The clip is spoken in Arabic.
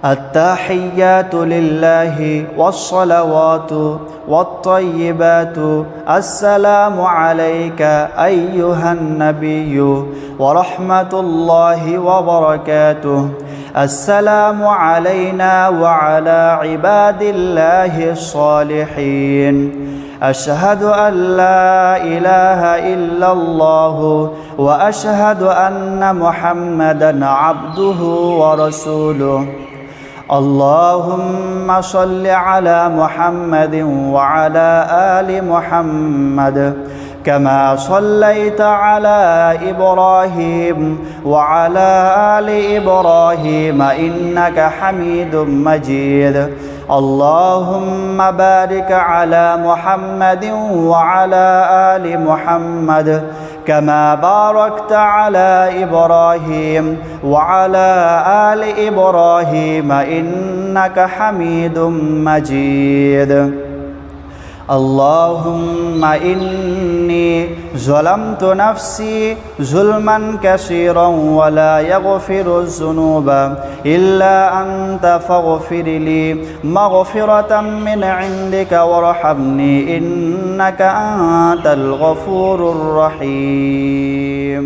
التحيات لله والصلوات والطيبات السلام عليك أيها النبي ورحمة الله وبركاته. السلام علينا وعلى عباد الله الصالحين. أشهد أن لا إله إلا الله وأشهد أن محمدًا عبده ورسوله. اللهم صل على محمد وعلى آل محمد كما صليت على إبراهيم وعلى آل إبراهيم إنك حميد مجيد. اللهم بارك على محمد وعلى آل محمد كما باركت على إبراهيم وعلى آل إبراهيم إنك حميد مجيد. اللهم إني ظلمت نفسي ظلما كثيرا ولا يغفر الذنوب إلا أنت فاغفر لي مغفرة من عندك وارحمني إنك أنت الغفور الرحيم.